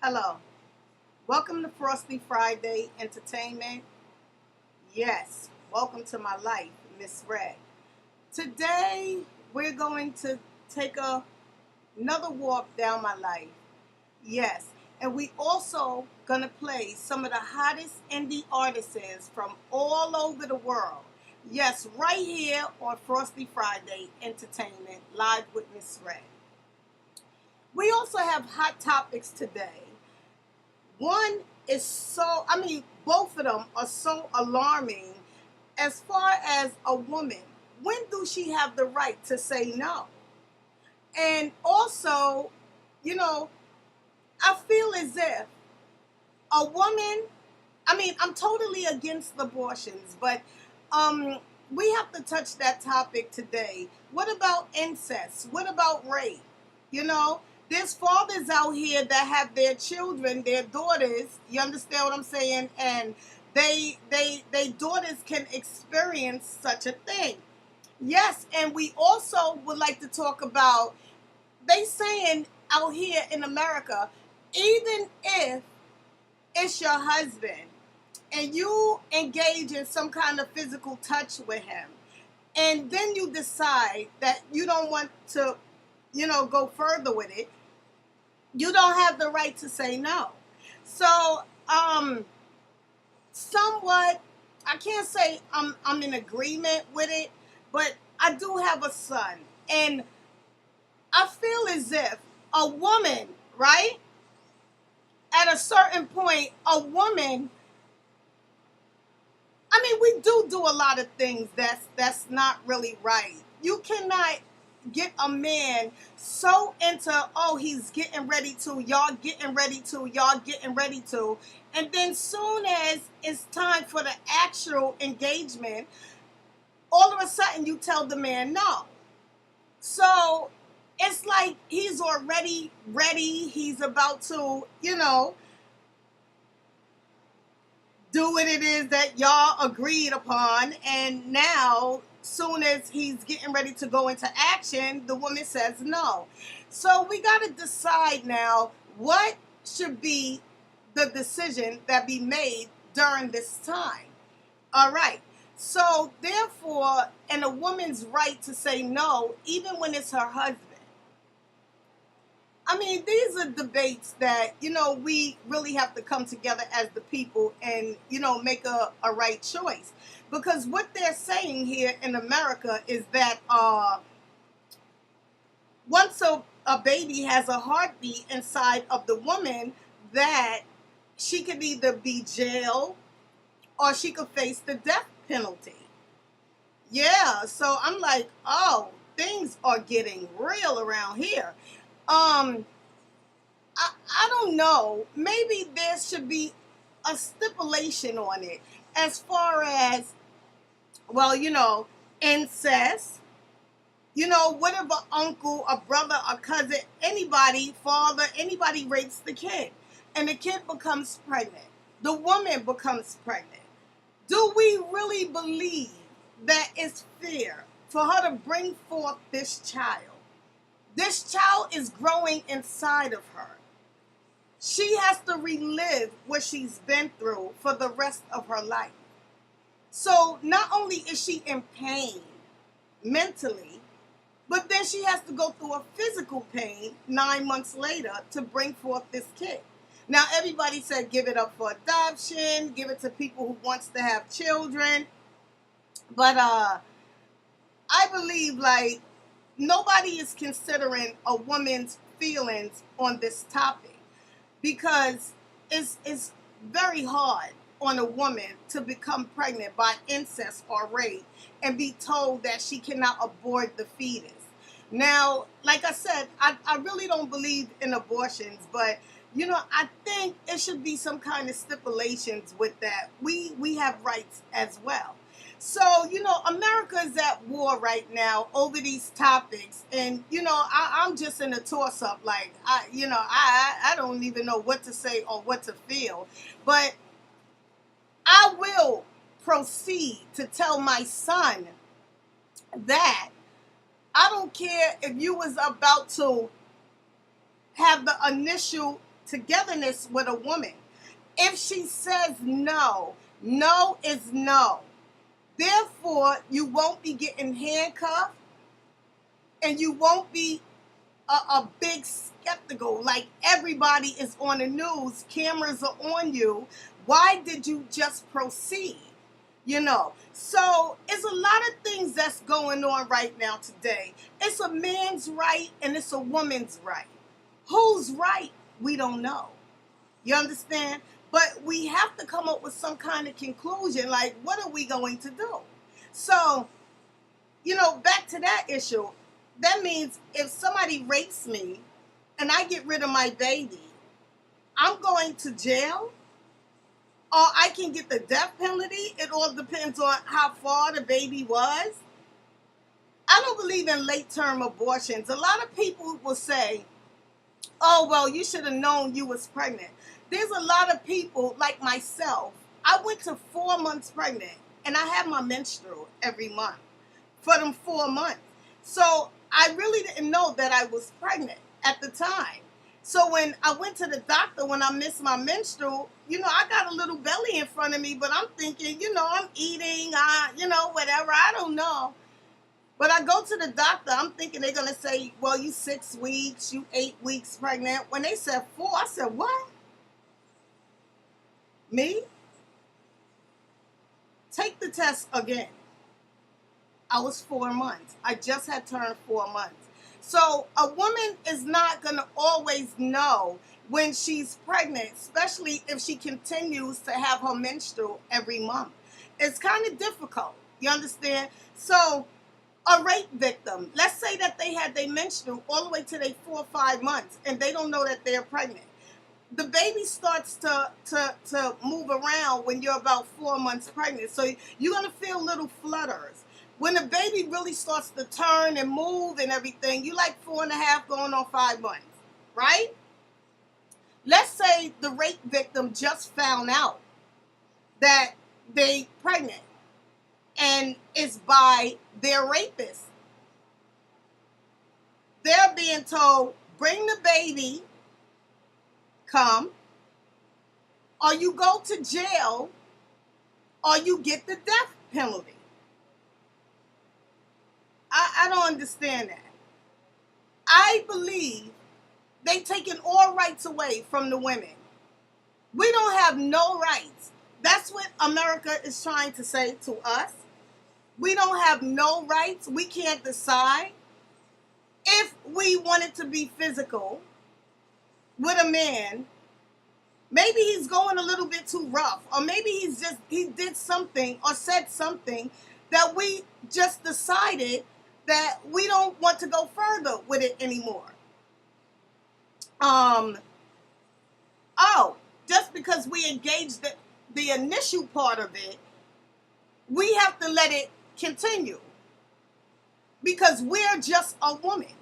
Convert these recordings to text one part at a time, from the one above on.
Hello. Welcome to Frosty Friday Entertainment. Yes, welcome to my life, Miss Red. Today, we're going to take another walk down my life. Yes, and we also going to play some of the hottest indie artists from all over the world. Yes, right here on Frosty Friday Entertainment, live with Miss Red. We also have hot topics today. One is both of them are so alarming as far as a woman. When do she have the right to say no? And also, you know, I feel as if a woman, I'm totally against abortions, but um, we have to touch that topic today. What about incest? What about rape? You know, there's fathers out here that have their children, their daughters. You understand what I'm saying? And they daughters can experience such a thing. Yes, and we also would like to talk about they saying out here in America, even if it's your husband and you engage in some kind of physical touch with him, and then you decide that you don't want to, go further with it, you don't have the right to say no. So, somewhat, I can't say I'm in agreement with it, but I do have a son, and I feel as if a woman, right, at a certain point, a woman, we do a lot of things that's not really right. You cannot get a man so into, oh, he's getting ready to, y'all getting ready to, y'all getting ready to, and then soon as it's time for the actual engagement, all of a sudden you tell the man no. So it's like he's already ready. He's about to, do what it is that y'all agreed upon, and now soon as he's getting ready to go into action, the woman says no. So we got to decide now what should be the decision that be made during this time. All right. So therefore, and a woman's right to say no, even when it's her husband. These are debates that, we really have to come together as the people and, make a right choice. Because what they're saying here in America is that once a baby has a heartbeat inside of the woman, that she could either be jailed or she could face the death penalty. Yeah, so I'm like, oh, things are getting real around here. Um, I don't know. Maybe there should be a stipulation on it as far as, well, incest. What if an uncle, a brother, a cousin, anybody, father, anybody rapes the kid and the kid becomes pregnant? The woman becomes pregnant. Do we really believe that it's fair for her to bring forth this child? This child is growing inside of her. She has to relive what she's been through for the rest of her life. So not only is she in pain mentally, but then she has to go through a physical pain 9 months later to bring forth this kid. Now everybody said give it up for adoption, give it to people who wants to have children. But I believe like nobody is considering a woman's feelings on this topic. Because it's very hard on a woman to become pregnant by incest or rape and be told that she cannot abort the fetus. Now, like I said, I really don't believe in abortions, but I think it should be some kind of stipulations with that. We have rights as well. So, America is at war right now over these topics. And, I'm just in a toss-up. Like, I don't even know what to say or what to feel. But I will proceed to tell my son that I don't care if you was about to have the initial togetherness with a woman. If she says no, no is no. Therefore, you won't be getting handcuffed and you won't be a big skeptical. Like everybody is on the news, cameras are on you. Why did you just proceed? So it's a lot of things that's going on right now today. It's a man's right and it's a woman's right. Who's right? We don't know. You understand? But we have to come up with some kind of conclusion, like, what are we going to do? So, back to that issue. That means if somebody rapes me and I get rid of my baby, I'm going to jail? Or I can get the death penalty? It all depends on how far the baby was. I don't believe in late-term abortions. A lot of people will say, oh, well, you should have known you was pregnant. There's a lot of people like myself. I went to 4 months pregnant, and I had my menstrual every month for them 4 months. So I really didn't know that I was pregnant at the time. So when I went to the doctor, when I missed my menstrual, I got a little belly in front of me, but I'm thinking, I'm eating, whatever. I don't know. But I go to the doctor, I'm thinking they're going to say, well, you 6 weeks, you 8 weeks pregnant. When they said 4, I said, what? Me? Take the test again. I was 4 months. I just had turned 4 months. So a woman is not going to always know when she's pregnant, especially if she continues to have her menstrual every month. It's kind of difficult. You understand? So a rape victim, let's say that they had their menstrual all the way to their 4 or 5 months and they don't know that they're pregnant. The baby starts to move around when you're about 4 months pregnant. So you're going to feel little flutters. When the baby really starts to turn and move and everything, you like 4.5 going on 5 months, right? Let's say the rape victim just found out that they pregnant and it's by their rapist. They're being told, bring the baby, come, or you go to jail, or you get the death penalty. I don't understand that. I believe they taking all rights away from the women. We don't have no rights. That's what America is trying to say to us. We don't have no rights. We can't decide. If we wanted to be physical with a man, maybe he's going a little bit too rough, or maybe he did something or said something that we just decided that we don't want to go further with it anymore. Just because we engaged the initial part of it, we have to let it continue. Because we're just a woman.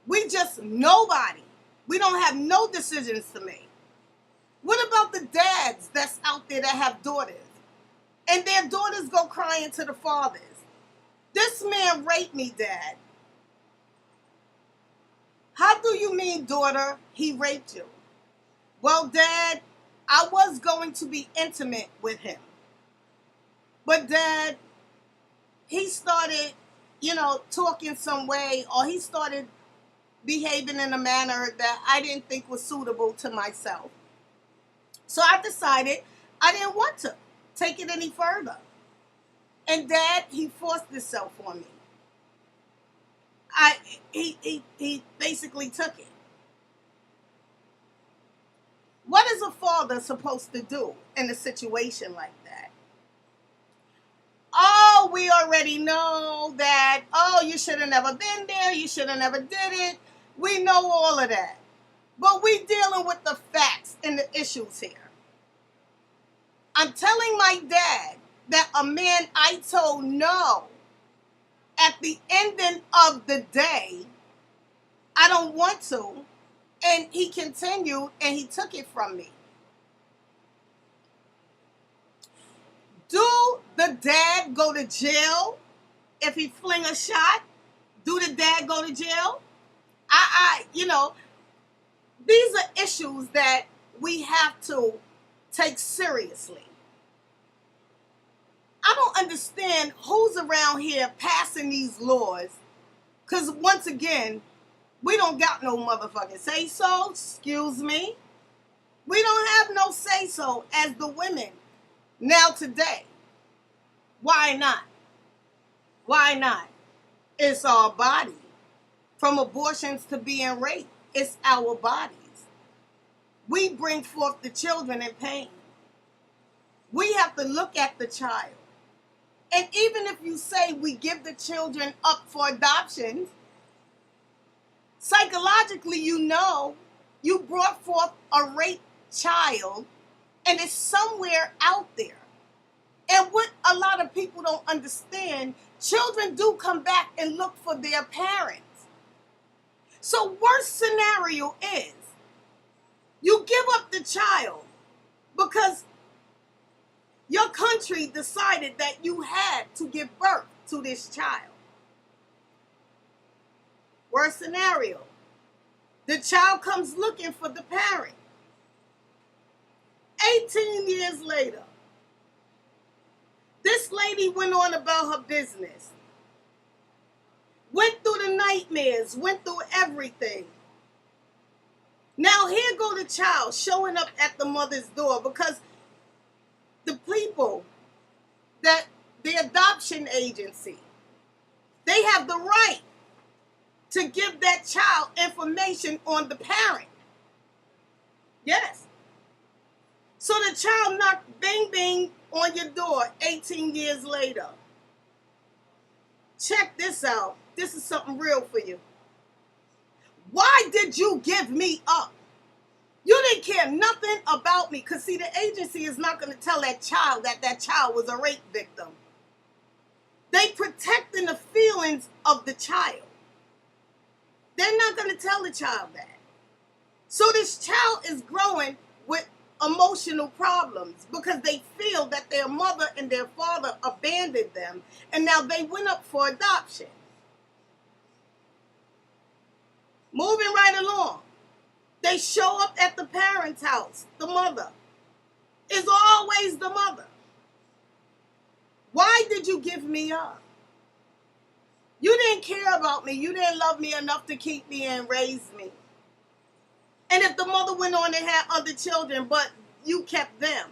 We just nobody. We don't have no decisions to make. What about the dads that's out there that have daughters? And their daughters go crying to the fathers. This man raped me, Dad. How do you mean, daughter, he raped you? Well, Dad, I was going to be intimate with him. But Dad, he started, talking some way, or he started behaving in a manner that I didn't think was suitable to myself. So I decided I didn't want to take it any further. And Dad, he forced himself on me. He basically took it. What is a father supposed to do in a situation like that? Oh, we already know that, you should have never been there, you should have never did it. We know all of that. But we dealing with the facts and the issues here. I'm telling my dad that a man I told no, at the ending of the day, I don't want to, and he continued and he took it from me. Do the dad go to jail if he fling a shot? Do the dad go to jail? These are issues that we have to take seriously. I don't understand who's around here passing these laws, because once again, we don't got no motherfucking say-so, excuse me. We don't have no say-so as the women now today. Why not? Why not? It's our body. From abortions to being raped, it's our bodies. We bring forth the children in pain. We have to look at the child. And even if you say we give the children up for adoption, psychologically you know you brought forth a raped child and it's somewhere out there. And what a lot of people don't understand, children do come back and look for their parents. So worst scenario is you give up the child because your country decided that you had to give birth to this child. Worst scenario, the child comes looking for the parent. 18 years later, this lady went on about her business, went through the nightmares, went through everything. Now here go the child showing up at the mother's door because the people, that the adoption agency, they have the right to give that child information on the parent. Yes. So the child knocked bing bing on your door 18 years later. Check this out. This is something real for you. Why did you give me up? You didn't care nothing about me. Because, see, the agency is not going to tell that child that that child was a rape victim. They protecting the feelings of the child. They're not going to tell the child that. So this child is growing with emotional problems because they feel that their mother and their father abandoned them and now they went up for adoption. Moving right along. They show up at the parent's house. The mother is always the mother. Why did you give me up? You didn't care about me. You didn't love me enough to keep me and raise me. And if the mother went on and had other children, but you kept them,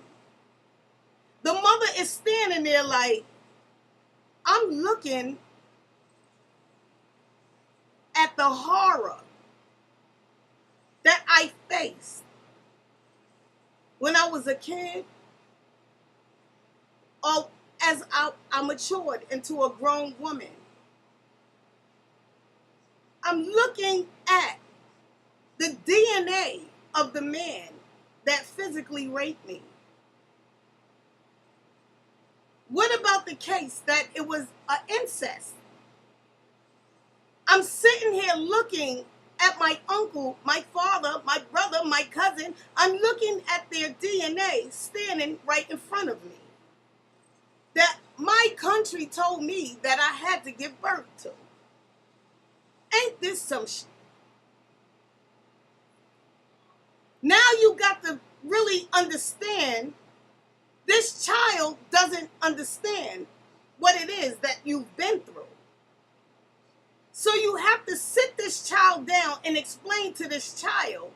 the mother is standing there like, I'm looking at the horror that I faced when I was a kid, or as I matured into a grown woman. I'm looking at the DNA of the man that physically raped me. What about the case that it was an incest? I'm sitting here looking at my uncle, my father, my brother, my cousin. I'm looking at their DNA standing right in front of me. That my country told me that I had to give birth to. Ain't this some shit? Now you got to really understand, this child doesn't understand what it is that you've been through. So you have to sit this child down and explain to this child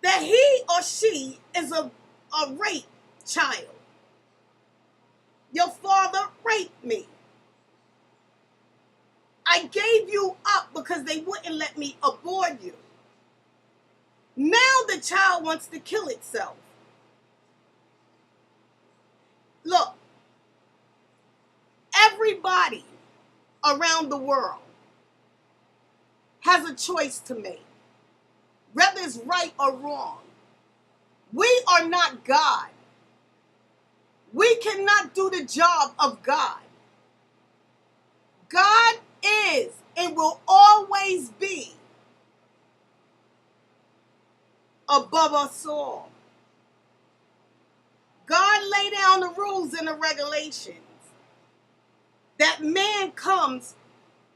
that he or she is a rape child. Your father raped me. I gave you up because they wouldn't let me abort you. Now the child wants to kill itself. Look, everybody around the world has a choice to make, whether it's right or wrong. We are not God. We cannot do the job of God. God is and will always be above us all. God laid down the rules and the regulations that man comes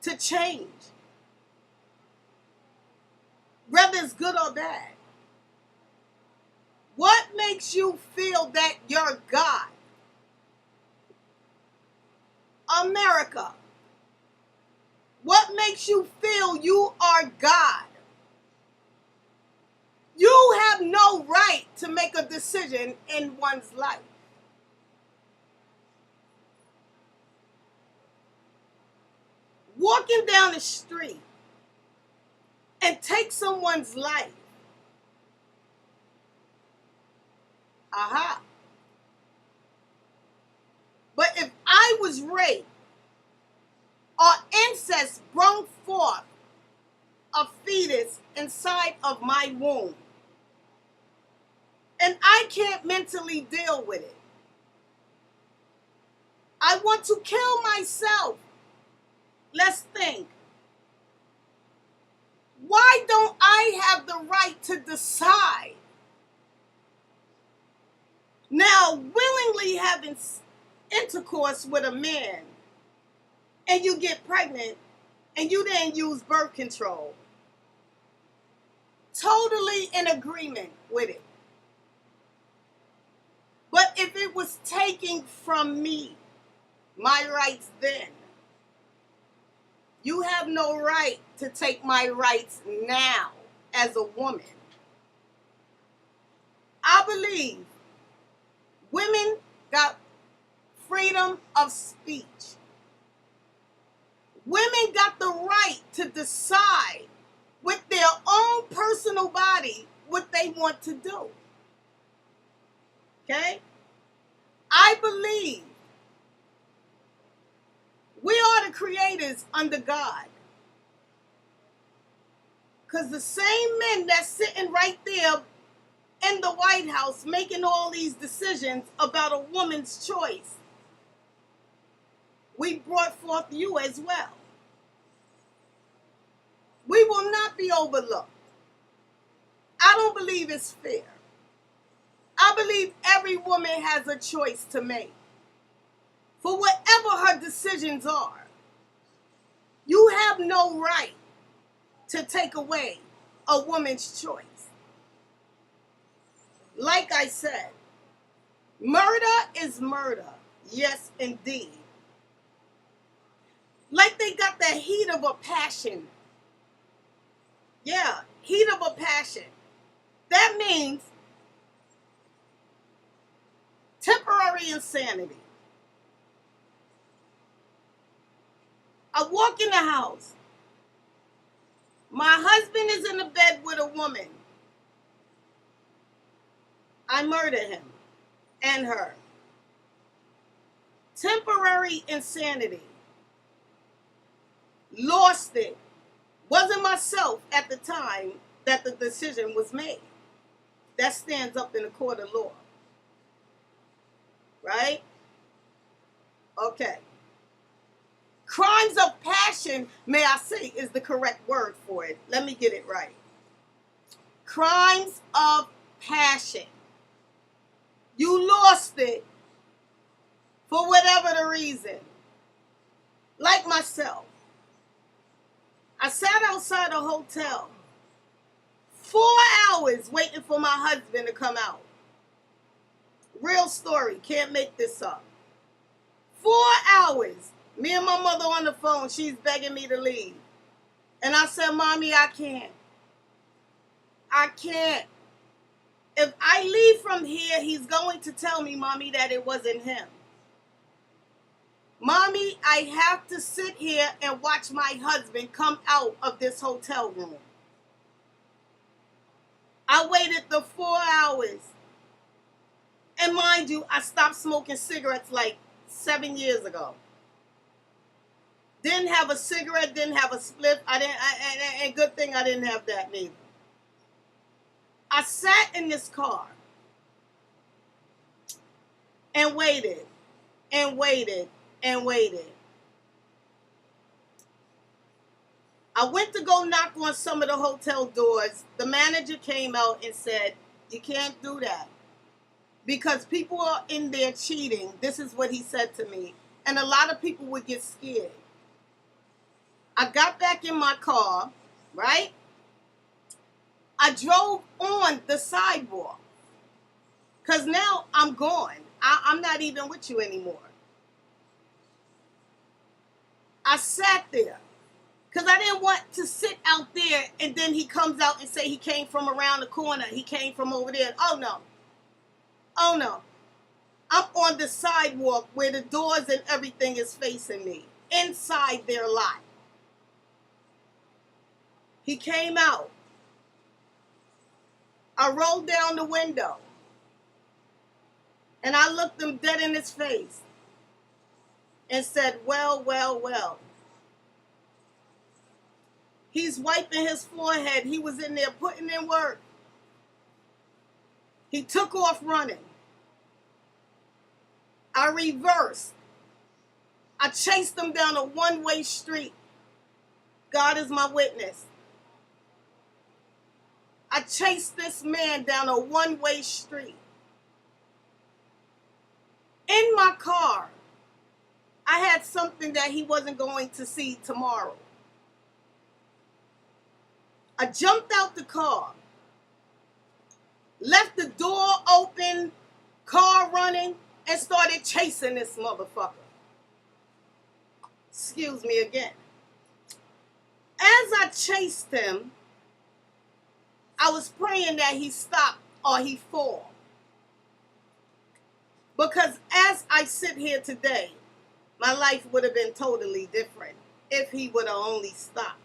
to change. whether it's good or bad. What makes you feel that you're God? America. What makes you feel you are God? You have no right to make a decision in one's life. Walking down the street and take someone's life. Aha. But if I was raped or incest brought forth a fetus inside of my womb, and I can't mentally deal with it, I want to kill myself. Let's think. Why don't I have the right to decide? Now, willingly having intercourse with a man and you get pregnant and you didn't use birth control, totally in agreement with it. But if it was taken from me, my rights then, you have no right to take my rights now as a woman. I believe women got freedom of speech. Women got the right to decide with their own personal body what they want to do. Okay? I believe we are the creators under God. Because the same men that's sitting right there in the White House making all these decisions about a woman's choice, we brought forth you as well. We will not be overlooked. I don't believe it's fair. I believe every woman has a choice to make for whatever her decisions are. You have no right to take away a woman's choice. Like I said, murder is murder. Yes, indeed. Like they got the heat of a passion. Yeah, heat of a passion. That means temporary insanity. I walk in the house. My husband is in the bed with a woman. I murder him and her. Temporary insanity. Lost it. Wasn't myself at the time that the decision was made. That stands up in the court of law. Right? Okay. Crimes of passion, may I say, is the correct word for it. Let me get it right. Crimes of passion. You lost it for whatever the reason. Like myself. I sat outside a hotel 4 hours waiting for my husband to come out. Real story. Can't make this up. 4 hours. Me and my mother on the phone. She's begging me to leave. And I said, Mommy, I can't. I can't. If I leave from here, he's going to tell me, Mommy, that it wasn't him. Mommy, I have to sit here and watch my husband come out of this hotel room. I waited the 4 hours. And mind you, I stopped smoking cigarettes like 7 years ago. Didn't have a cigarette, didn't have a spliff. And good thing I didn't have that neither. I sat in this car and waited and waited and waited. I went to go knock on some of the hotel doors. The manager came out and said, you can't do that because people are in there cheating. This is what he said to me. And a lot of people would get scared. I got back in my car, right? I drove on the sidewalk because now I'm gone. I'm not even with you anymore. I sat there because I didn't want to sit out there and then he comes out and say he came from around the corner. He came from over there. Oh, no. Oh, no. I'm on the sidewalk where the doors and everything is facing me, inside their lot. He came out. I rolled down the window and I looked him dead in his face and said, well, well, well. He's wiping his forehead. He was in there putting in work. He took off running. I reversed. I chased him down a one-way street. God is my witness. I chased this man down a one-way street. In my car, I had something that he wasn't going to see tomorrow. I jumped out the car, left the door open, car running, and started chasing this motherfucker. Excuse me again. As I chased him, I was praying that he stopped or he fall. Because as I sit here today, my life would have been totally different if he would have only stopped.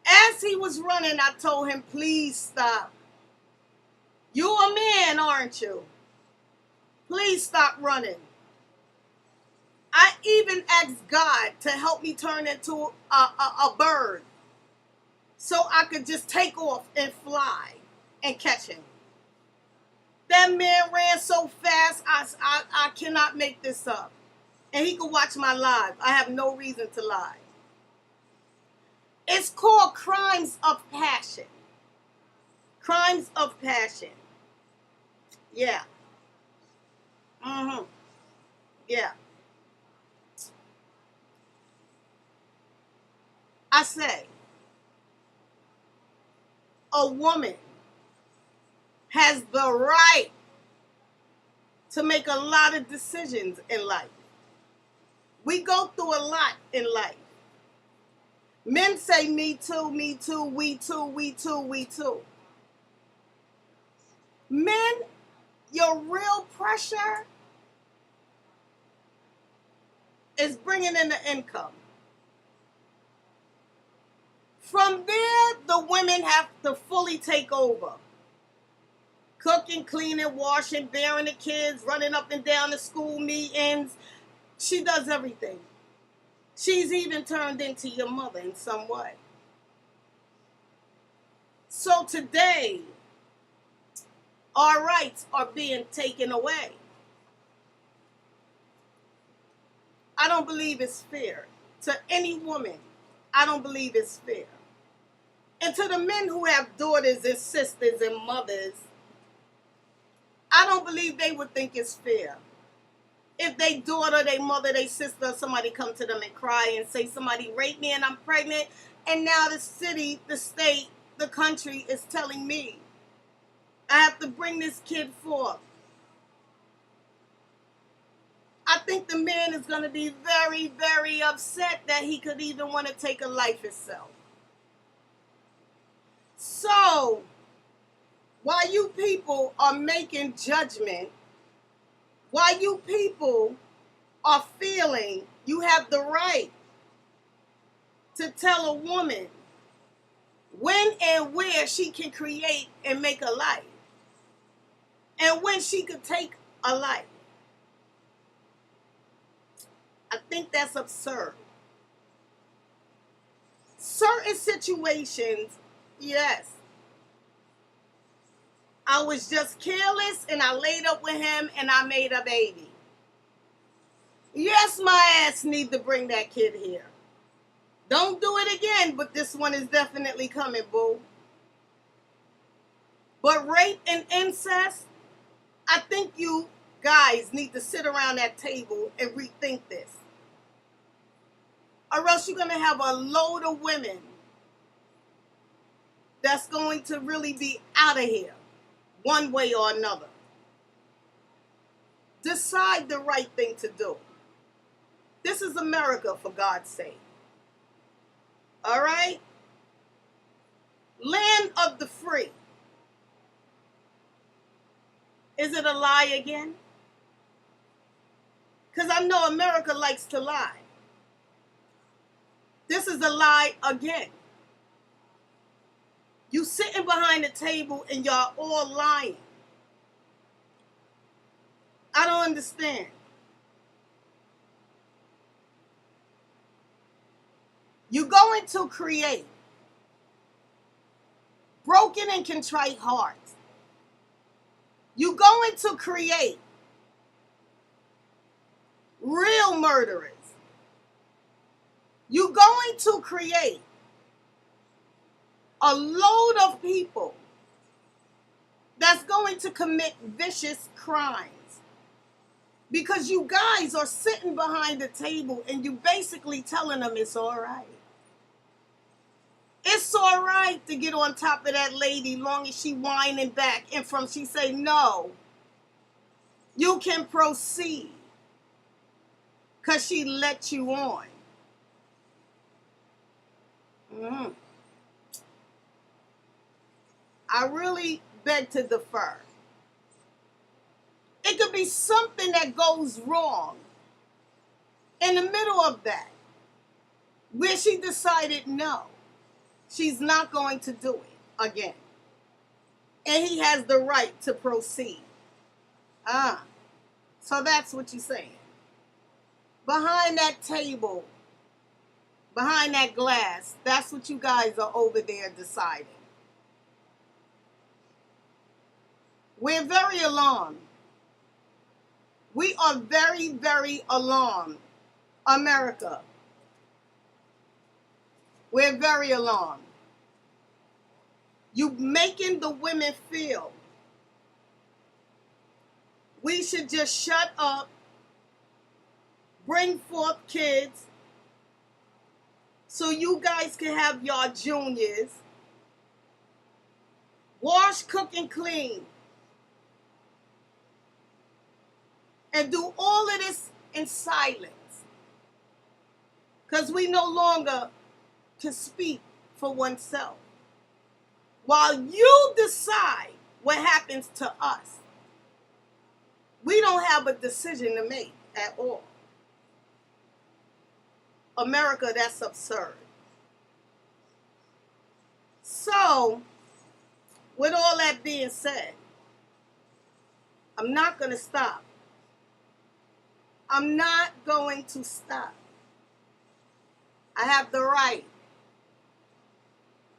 As he was running, I told him, please stop. You're a man, aren't you? Please stop running. I even asked God to help me turn into a bird so I could just take off and fly and catch him. That man ran so fast, I cannot make this up. And he could watch my live. I have no reason to lie. It's called crimes of passion. Crimes of passion. Yeah. Yeah. I say, a woman has the right to make a lot of decisions in life. We go through a lot in life. Men say me too, me too, we too, we too, we too. Men, your real pressure is bringing in the income. From there, the women have to fully take over. Cooking, cleaning, washing, bearing the kids, running up and down the school meetings. She does everything. She's even turned into your mother in some way. So today, our rights are being taken away. I don't believe it's fair. To any woman, I don't believe it's fair. And to the men who have daughters and sisters and mothers, I don't believe they would think it's fair. If they daughter, they mother, they sister, somebody come to them and cry and say somebody raped me and I'm pregnant, and now the city, the state, the country is telling me I have to bring this kid forth. I think the man is going to be very, very upset that he could even want to take a life itself. So, while you people are making judgment, while you people are feeling you have the right to tell a woman when and where she can create and make a life, and when she could take a life, I think that's absurd. Certain situations, yes. I was just careless and I laid up with him and I made a baby. Yes, my ass need to bring that kid here. Don't do it again, but this one is definitely coming, boo. But rape and incest, I think you guys need to sit around that table and rethink this. Or else you're going to have a load of women that's going to really be out of here one way or another. Decide the right thing to do. This is America, for God's sake. All right? Land of the free. Is it a lie again? Because I know America likes to lie. This is a lie again. You sitting behind the table and y'all all lying. I don't understand. You're going to create broken and contrite hearts. You're going to create real murderers. You're going to create a load of people that's going to commit vicious crimes. Because you guys are sitting behind the table and you basically telling them it's all right. It's all right to get on top of that lady long as she whining back and from she say no. You can proceed. Because she let you on. I really beg to differ. It could be something that goes wrong in the middle of that, where she decided no, she's not going to do it again. And he has the right to proceed. So that's what you're saying. Behind that table, behind that glass, that's what you guys are over there deciding. We're very alarmed. We are very, very alarmed. America. We're very alarmed. You making the women feel we should just shut up, bring forth kids, so you guys can have your juniors, wash, cook, and clean, and do all of this in silence. Because we no longer can speak for oneself. While you decide what happens to us, we don't have a decision to make at all. America, that's absurd. So, with all that being said, I'm not going to stop. I'm not going to stop. I have the right.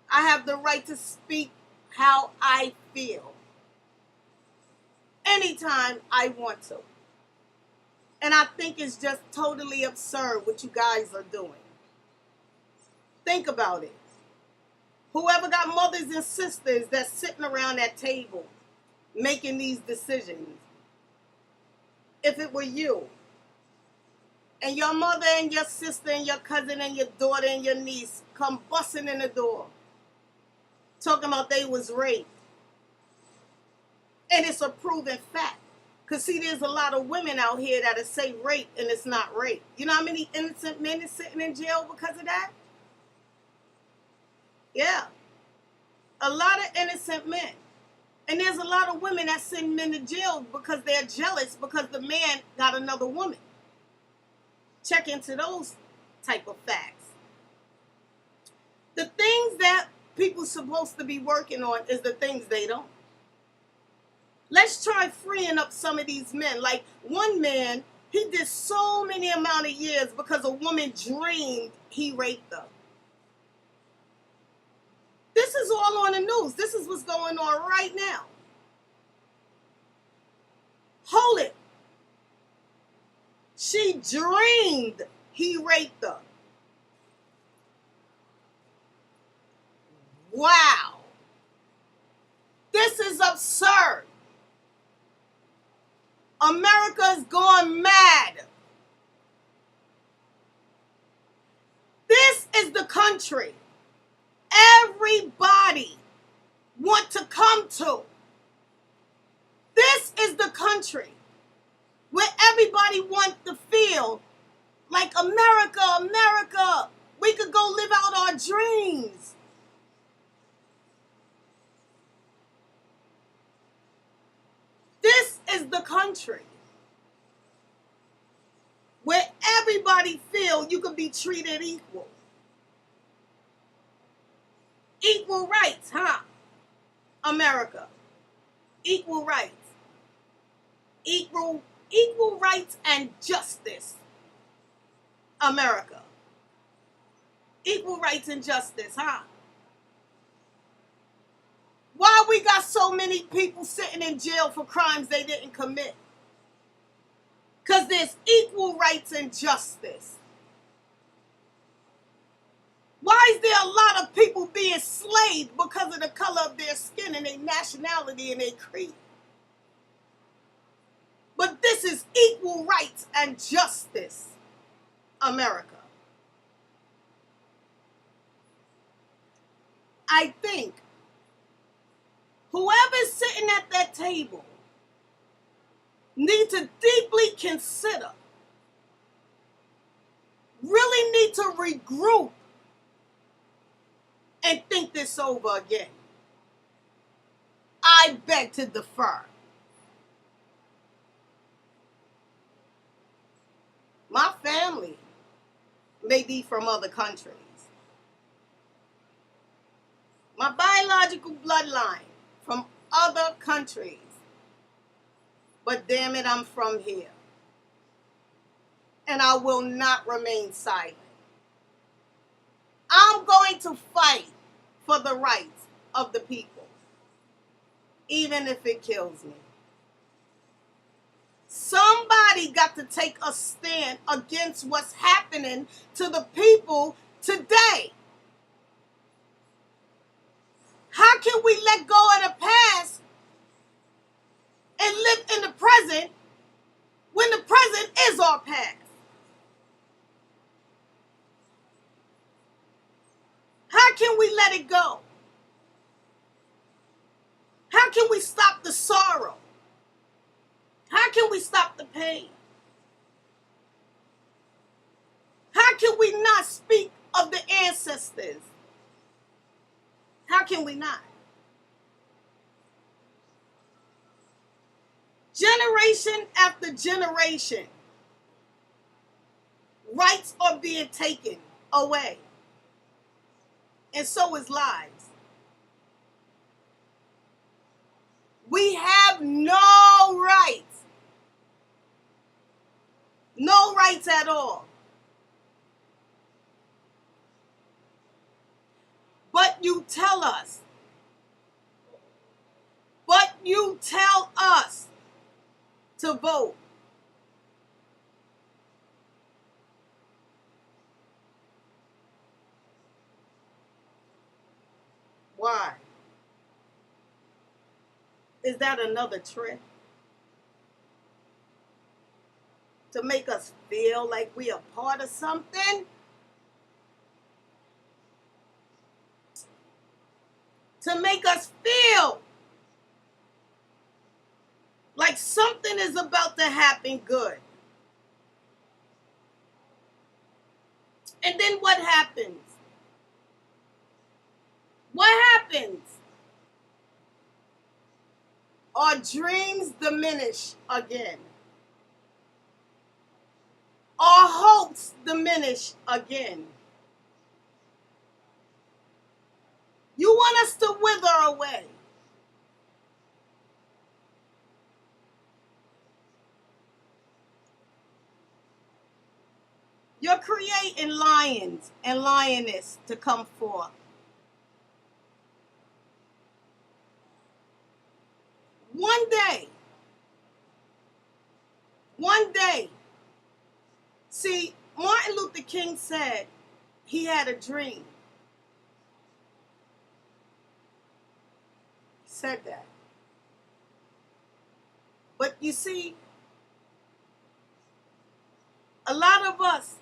I have the right to speak how I feel. Anytime I want to. And I think it's just totally absurd what you guys are doing. Think about it. Whoever got mothers and sisters that's sitting around that table making these decisions, if it were you, and your mother and your sister and your cousin and your daughter and your niece come busting in the door, talking about they was raped. And it's a proven fact. Because see, there's a lot of women out here that'll say rape and it's not rape. You know how many innocent men is sitting in jail because of that? Yeah. A lot of innocent men. And there's a lot of women that send men to jail because they're jealous because the man got another woman. Check into those type of facts. The things that people supposed to be working on is the things they don't. Let's try freeing up some of these men. Like one man, he did so many amount of years because a woman dreamed he raped her. This is all on the news. This is what's going on right now. Hold it. She dreamed he raped her. Wow. This is absurd. America's gone mad. This is the country everybody want to come to. This is the country where everybody wants to feel like America, America. We could go live out our dreams. This is the country where everybody feel you could be treated equal. Equal rights, huh? America. Equal rights. Equal rights and justice. America. Equal rights and justice, huh? Why we got so many people sitting in jail for crimes they didn't commit? Because there's equal rights and justice. Why is there a lot of people being slaved because of the color of their skin and their nationality and their creed? But this is equal rights and justice, America. I think whoever's sitting at that table need to deeply consider, really need to regroup and think this over again. I beg to differ. My family may be from other countries. My biological bloodline from other countries. But damn it, I'm from here. And I will not remain silent. I'm going to fight for the rights of the people, even if it kills me. Somebody got to take a stand against what's happening to the people today. How can we let go of the past and live in the present when the present is our past? How can we let it go? How can we stop the sorrow? How can we stop the pain? How can we not speak of the ancestors? How can we not? Generation after generation, rights are being taken away. And so is lives. We have no rights. No rights at all. But you tell us. But you tell us to vote. Why? Is that another trick? To make us feel like we are part of something? To make us feel like something is about to happen good. And then what happens? What happens? Our dreams diminish again. Our hopes diminish again. You want us to wither away. You're creating lions and lionesses to come forth. One day, see, Martin Luther King said he had a dream. He said that. But you see, a lot of us,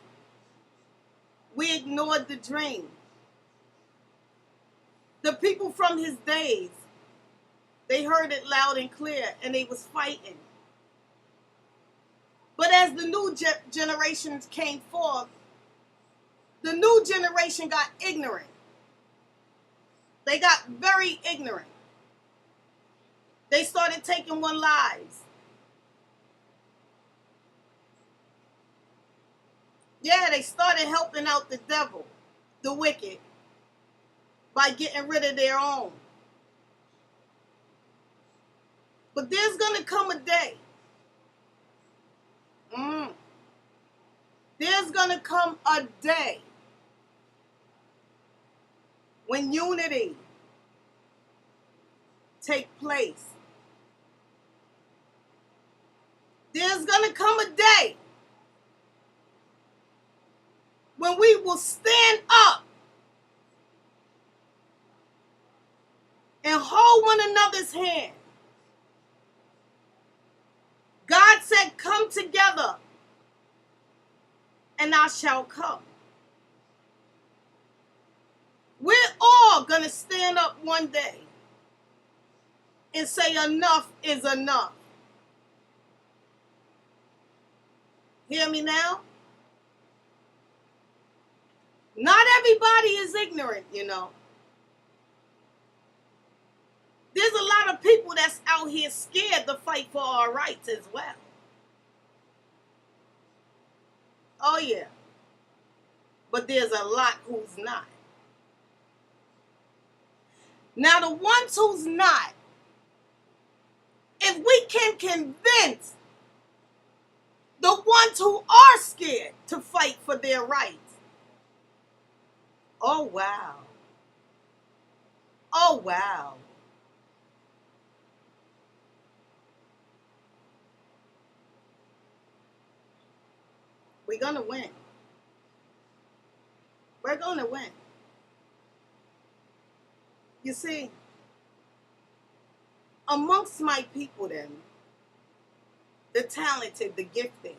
we ignored the dream. The people from his days They heard it loud and clear, and they was fighting. But as the new generations came forth, the new generation got ignorant. They got very ignorant. They started taking one lives. Yeah, they started helping out the devil, the wicked, by getting rid of their own. But there's going to come a day. There's going to come a day when unity take place. There's going to come a day when we will stand up and hold one another's hand. God said, come together and I shall come. We're all going to stand up one day and say enough is enough. Hear me now? Not everybody is ignorant, you know. There's a lot of people that's out here scared to fight for our rights as well. Oh yeah. But there's a lot who's not. Now the ones who's not, if we can convince the ones who are scared to fight for their rights, oh wow. Oh wow. We're going to win. We're going to win. You see, amongst my people then, the talented, the gifted,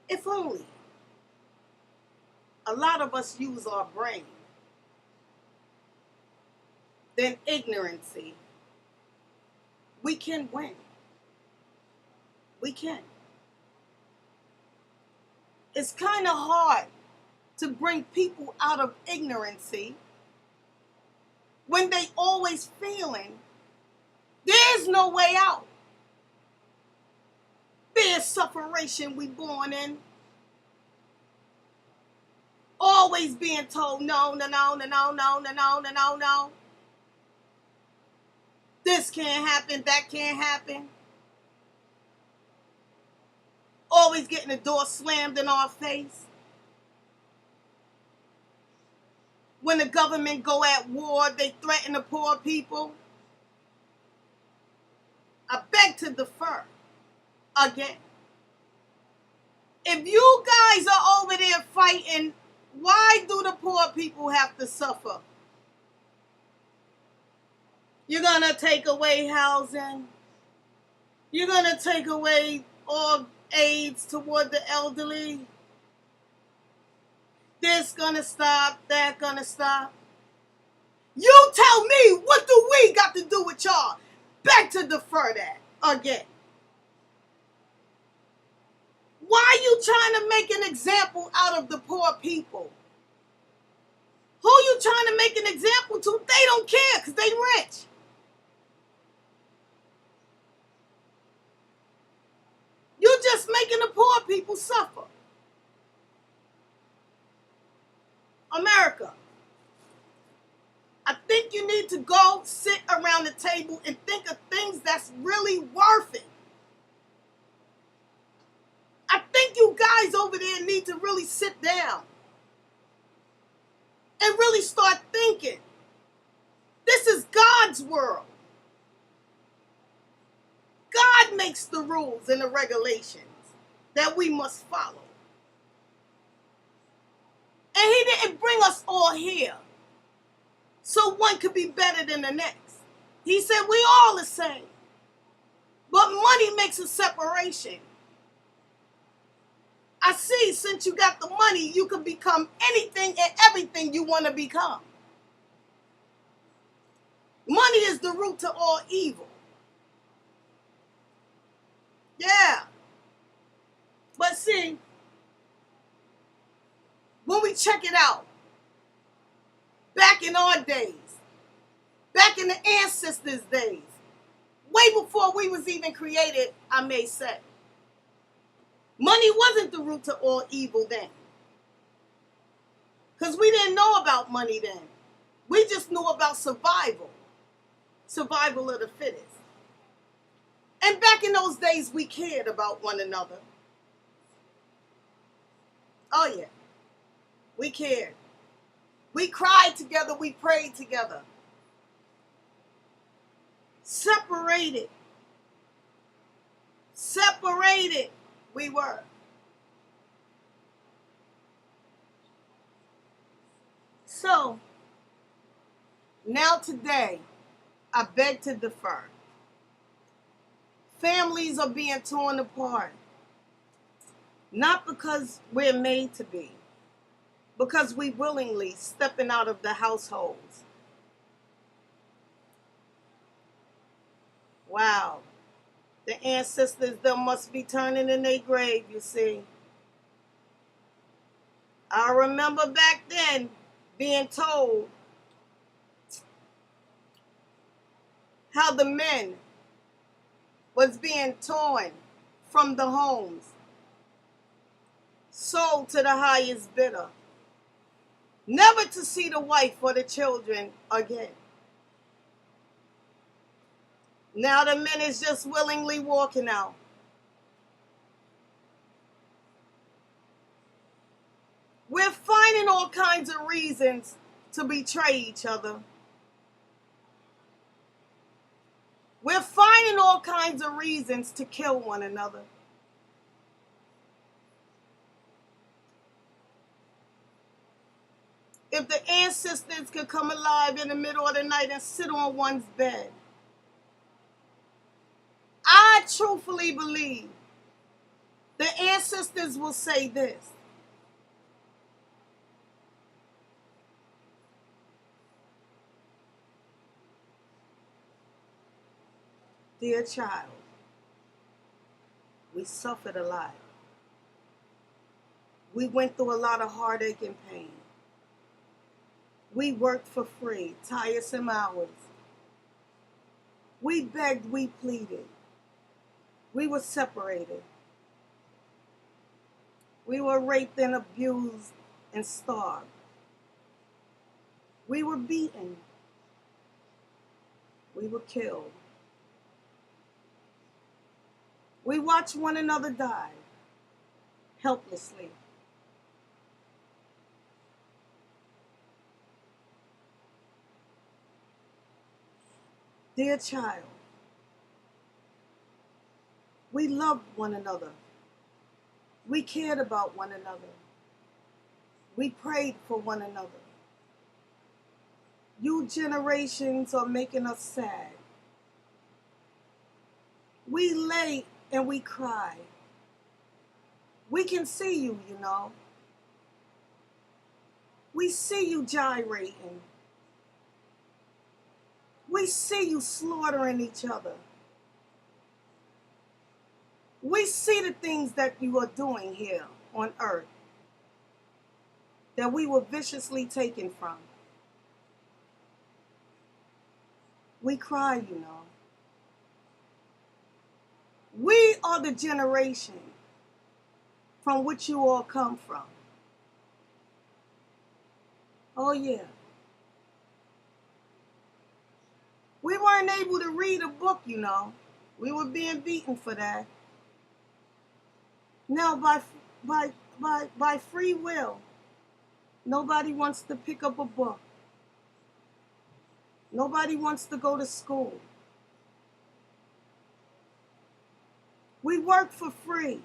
if only a lot of us use our brain, then ignorancy, we can win. We can. It's kind of hard to bring people out of ignorancy when they always feeling there's no way out. There's sufferation we born in. Always being told no, no, no, no, no, no, no, no, no, no, no. This can't happen, that can't happen. Always getting the door slammed in our face. When the government go at war, they threaten the poor people. I beg to differ again. If you guys are over there fighting, why do the poor people have to suffer? You're going to take away housing. You're going to take away all aids toward the elderly. This gonna stop, that gonna stop. You tell me, what do we got to do with y'all? Beg to defer that again. Why are you trying to make an example out of the poor people? Who you trying to make an example to? They don't care because they rich. You just making the poor people suffer. America, I think you need to go sit around the table and think of things that's really worth it. I think you guys over there need to really sit down and really start thinking. This is God's world. God makes the rules and the regulations that we must follow. And he didn't bring us all here so one could be better than the next. He said we all the same. But money makes a separation. I see since you got the money, you can become anything and everything you want to become. Money is the root to all evil. Yeah. But see, when we check it out, back in our days, back in the ancestors' days, way before we was even created, I may say, money wasn't the root to all evil then. Because we didn't know about money then. We just knew about survival. Survival of the fittest. And back in those days, we cared about one another. Oh, yeah. We cared. We cried together. We prayed together. Separated. Separated we were. So, now today, I beg to differ. Families are being torn apart. Not because we're made to be. Because we willingly stepping out of the households. Wow. The ancestors, they must be turning in their grave, you see. I remember back then being told how the men was being torn from the homes, sold to the highest bidder, never to see the wife or the children again. Now the men is just willingly walking out. We're finding all kinds of reasons to betray each other. We're finding all kinds of reasons to kill one another. If the ancestors could come alive in the middle of the night and sit on one's bed, I truthfully believe the ancestors will say this: dear child, we suffered a lot. We went through a lot of heartache and pain. We worked for free, tiresome hours. We begged, we pleaded. We were separated. We were raped and abused and starved. We were beaten. We were killed. We watched one another die, helplessly. Dear child, we loved one another. We cared about one another. We prayed for one another. You generations are making us sad. We lay and we cry. We can see you, you know. We see you gyrating. We see you slaughtering each other. We see the things that you are doing here on earth that we were viciously taken from. We cry, you know. We are the generation from which you all come from. Oh, yeah. We weren't able to read a book, you know. We were being beaten for that. Now, by free will, nobody wants to pick up a book. Nobody wants to go to school. We work for free.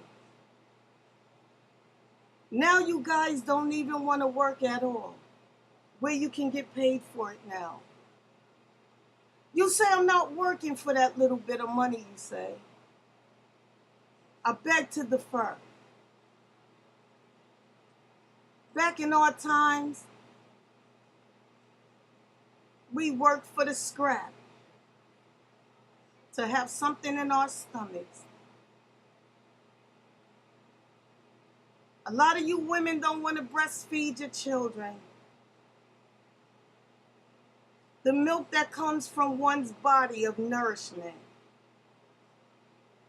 Now you guys don't even want to work at all, where you can get paid for it now. You say, I'm not working for that little bit of money, you say. I beg to differ. Back in our times, We work for the scrap, to have something in our stomachs. A lot of you women don't want to breastfeed your children. The milk that comes from one's body of nourishment.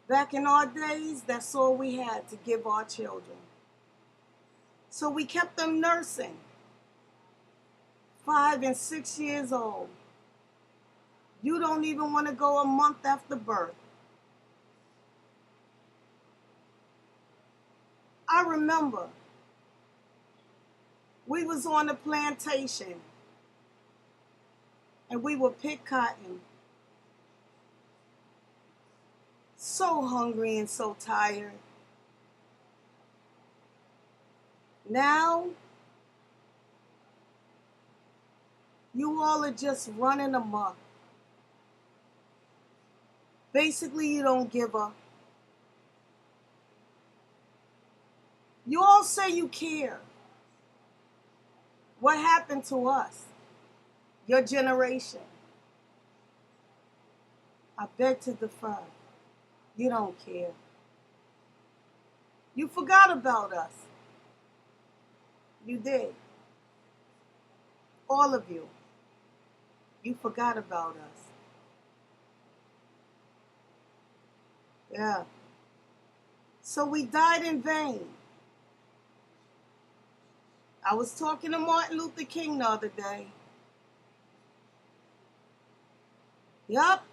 Back in our days, that's all we had to give our children. So we kept them nursing, 5 and 6 years old. You don't even want to go a month after birth. I remember we was on a plantation and we would pick cotton. So hungry and so tired. Now, you all are just running amok. Basically, you don't give up. You all say you care. What happened to us? Your generation? I beg to differ. You don't care. You forgot about us. You did. All of you. You forgot about us. Yeah. So we died in vain. I was talking to Martin Luther King the other day. Yup.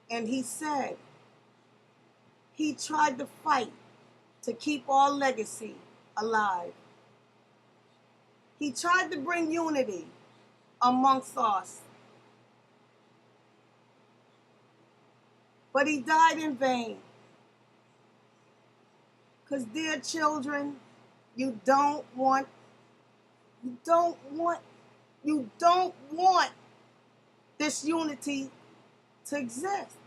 And he said he tried to fight to keep our legacy alive. He tried to bring unity amongst us. But he died in vain. Because, dear children, you don't want this unity to exist.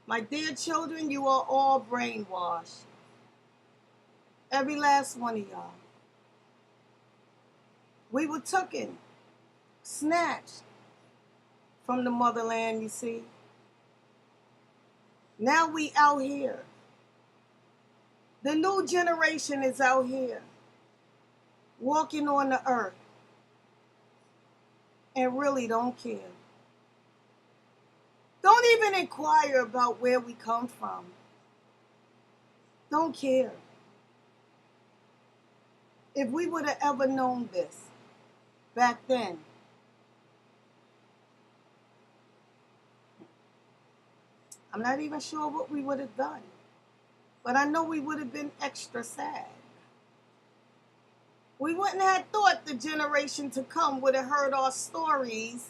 My dear children, you are all brainwashed. Every last one of y'all. We were taken, snatched from the motherland, you see. Now we out here. The new generation is out here, walking on the earth, and really don't care. Don't even inquire about where we come from. Don't care. If we would have ever known this back then, I'm not even sure what we would have done. But I know we would have been extra sad. We wouldn't have thought the generation to come would have heard our stories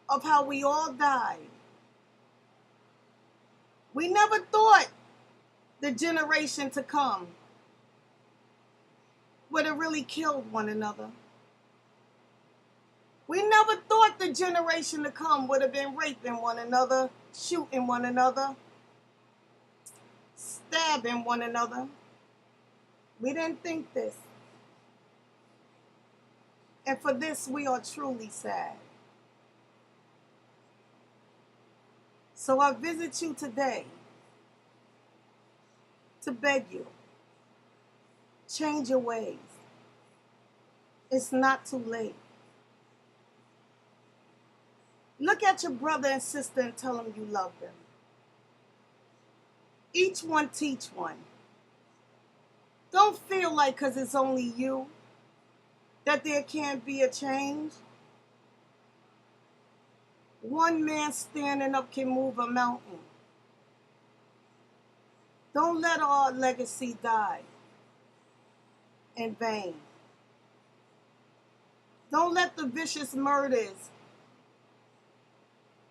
of how we all died. We never thought the generation to come would have really killed one another. We never thought the generation to come would have been raping one another, shooting one another, stabbing one another. We didn't think this. And for this, we are truly sad. So I visit you today to beg you, change your ways. It's not too late. Look at your brother and sister and tell them you love them. Each one teach one. Don't feel like because it's only you that there can't be a change. One man standing up can move a mountain. Don't let our legacy die in vain. Don't let the vicious murders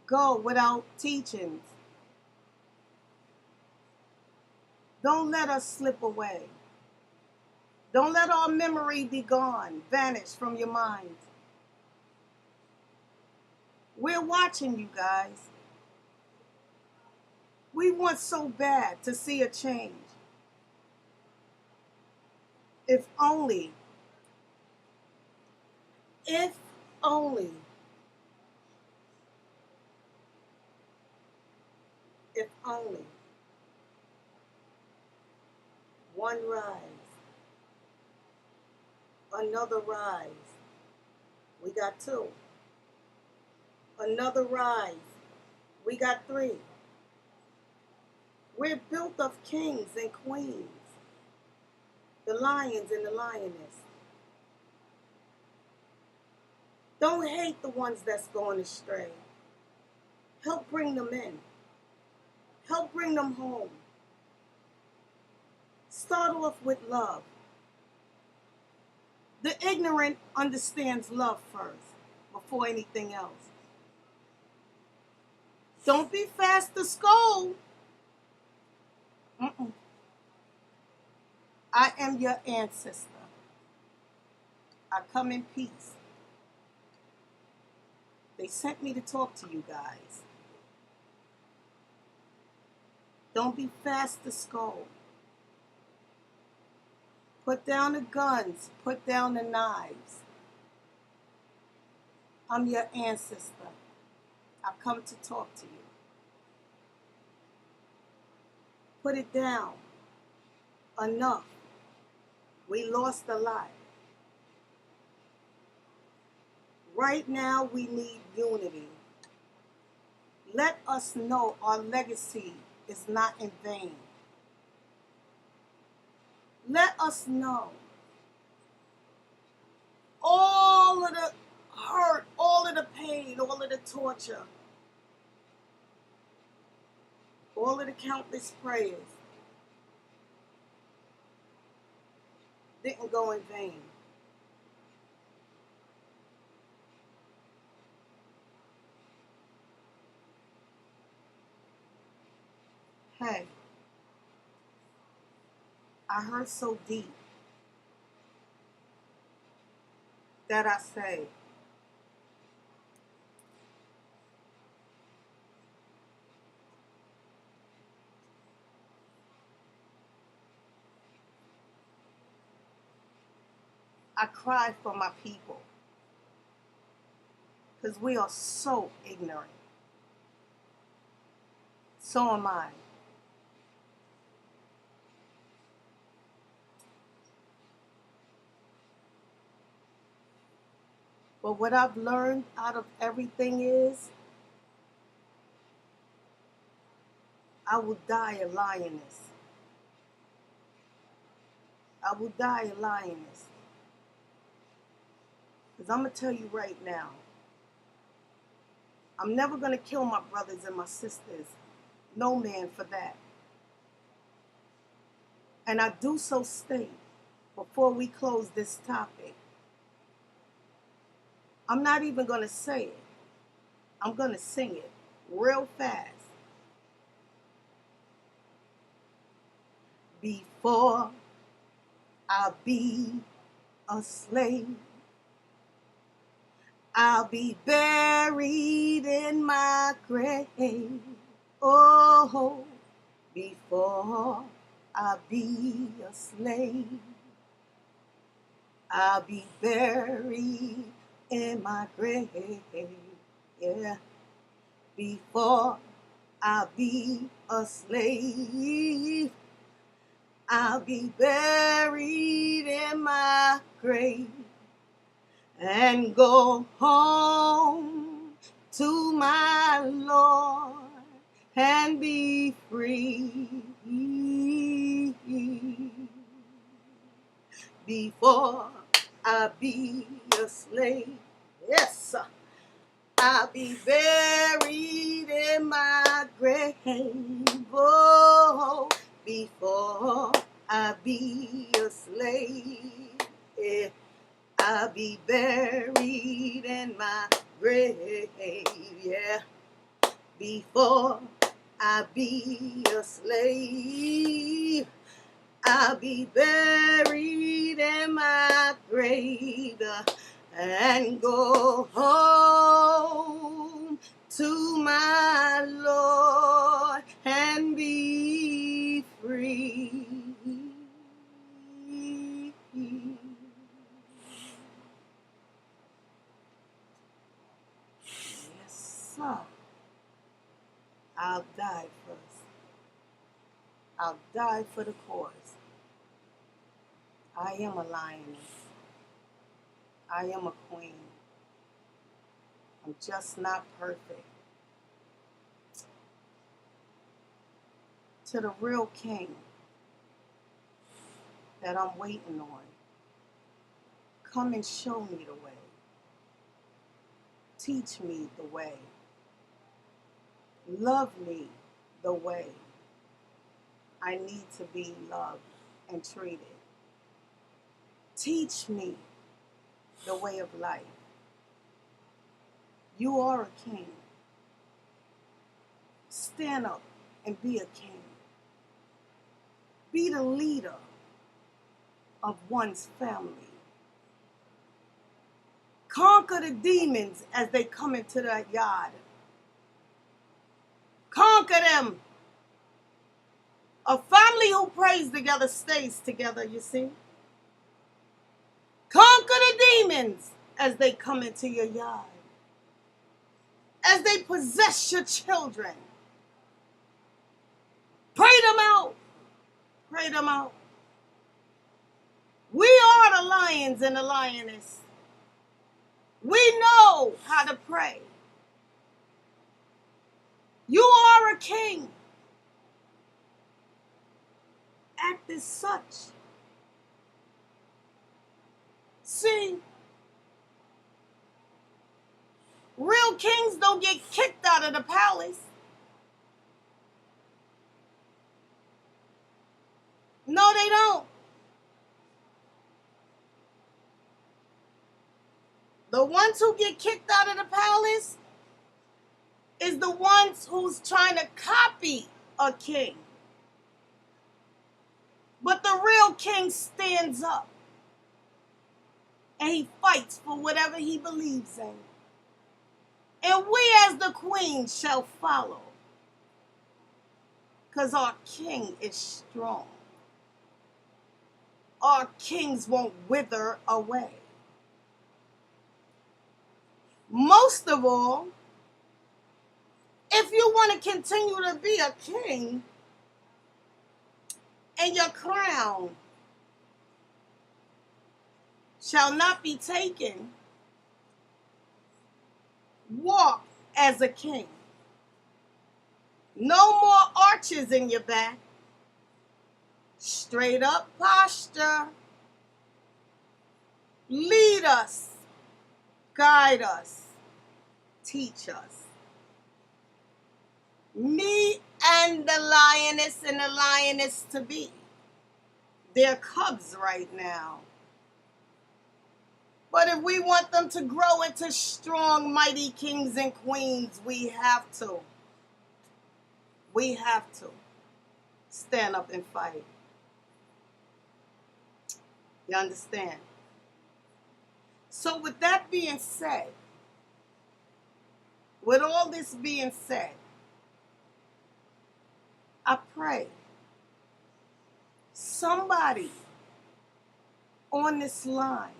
go without teachings. Don't let us slip away. Don't let our memory be gone, vanish from your mind. We're watching you guys. We want so bad to see a change. If only one rise, another rise. We got two. Another rise. We got three. We're built of kings and queens, the lions and the lioness. Don't hate the ones that's going astray. Help bring them in. Help bring them home. Start off with love. The ignorant understands love first, before anything else. Don't be fast to scold. I am your ancestor. I come in peace. They sent me to talk to you guys. Don't be fast to scold. Put down the guns. Put down the knives. I'm your ancestor. I come to talk to you. Put it down. Enough. We lost a lot. Right now we need unity. Let us know our legacy is not in vain. Let us know all of the hurt, all of the pain, all of the torture, all of the countless prayers didn't go in vain. Hey, I hurt so deep that I say, I cry for my people because we are so ignorant. So am I. But what I've learned out of everything is I will die a lioness. I will die a lioness. Because I'm going to tell you right now, I'm never going to kill my brothers and my sisters. No man for that. And I do so state, before we close this topic, I'm not even going to say it. I'm going to sing it real fast. Before I be a slave, I'll be buried in my grave. Oh, before I be a slave, I'll be buried in my grave. Yeah. Before I be a slave, I'll be buried in my grave and go home to my Lord and be free. Before I be a slave, yes, I'll be buried in my grave. Oh, before I be a slave, yeah, I'll be buried in my grave. Yeah, before I be a slave, I'll be buried in my grave and go home to my Lord and be free. Huh. I'll die first. I'll die for the cause. I am a lioness. I am a queen. I'm just not perfect. To the real king that I'm waiting on, come and show me the way. Teach me the way. Love me the way I need to be loved and treated. Teach me the way of life. You are a king. Stand up and be a king. Be the leader of one's family. Conquer the demons as they come into that yard. Conquer them. A family who prays together stays together, you see. Conquer the demons as they come into your yard. As they possess your children. Pray them out. Pray them out. We are the lions and the lioness. We know how to pray. You are a king. Act as such. See, real kings don't get kicked out of the palace. No, they don't. The ones who get kicked out of the palace is the ones who's trying to copy a king. But the real king stands up and he fights for whatever he believes in. And we as the queen shall follow, because our king is strong. Our kings won't wither away. Most of all, if you want to continue to be a king and your crown shall not be taken, walk as a king. No more arches in your back. Straight up posture. Lead us. Guide us. Teach us. Me and the lioness and the lioness to be. They're cubs right now. But if we want them to grow into strong, mighty kings and queens, we have to. We have to stand up and fight. You understand? So with that being said, with all this being said, I pray somebody on this line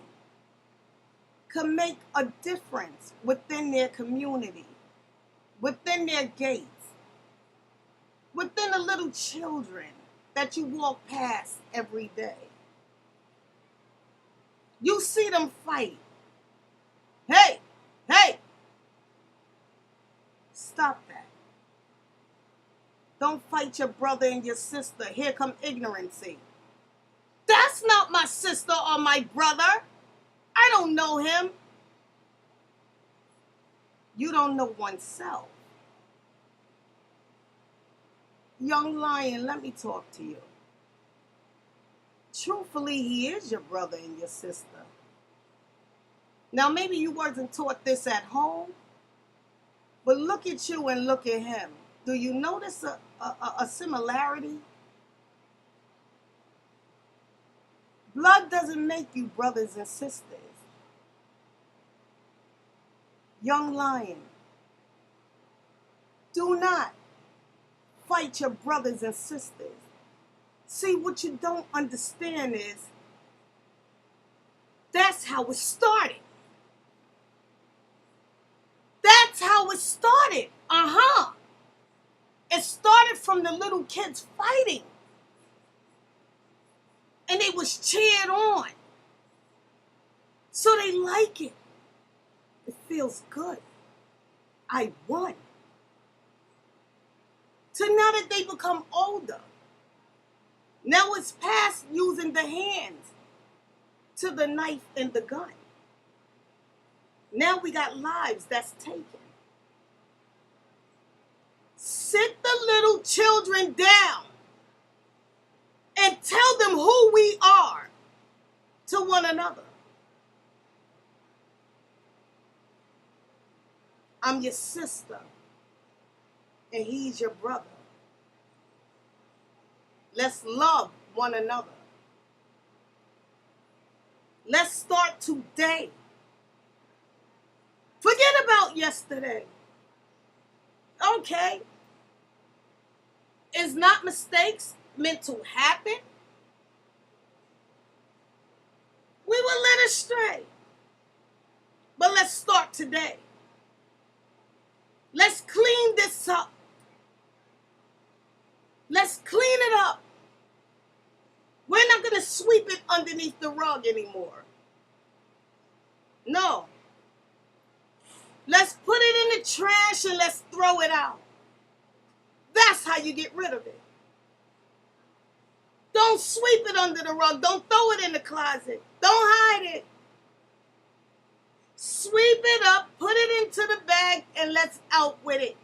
can make a difference within their community, within their gates, within the little children that you walk past every day. You see them fight. Hey, hey! Stop that. Don't fight your brother and your sister. Here come ignorancy. That's not my sister or my brother. I don't know him. You don't know oneself. Young lion, let me talk to you. Truthfully, he is your brother and your sister. Now, maybe you wasn't taught this at home, but look at you and look at him. Do you notice a similarity? Blood doesn't make you brothers and sisters. Young lion, do not fight your brothers and sisters. See, what you don't understand is that's how it started. That's how it started. started. It started from the little kids fighting. And they was cheered on. So they like it. It feels good. I won. So now that they become older, now it's past using the hands to the knife and the gun. Now we got lives that's taken. Sit the little children down and tell them who we are to one another. I'm your sister, and he's your brother. Let's love one another. Let's start today. Forget about yesterday. Okay. Is not mistakes meant to happen? We were led astray. But let's start today. Let's clean this up. Let's clean it up. We're not going to sweep it underneath the rug anymore. No. Let's put it in the trash and let's throw it out. That's how you get rid of it. Don't sweep it under the rug. Don't throw it in the closet. Don't hide it. Sweep it up, put it into the bag, and let's out with it.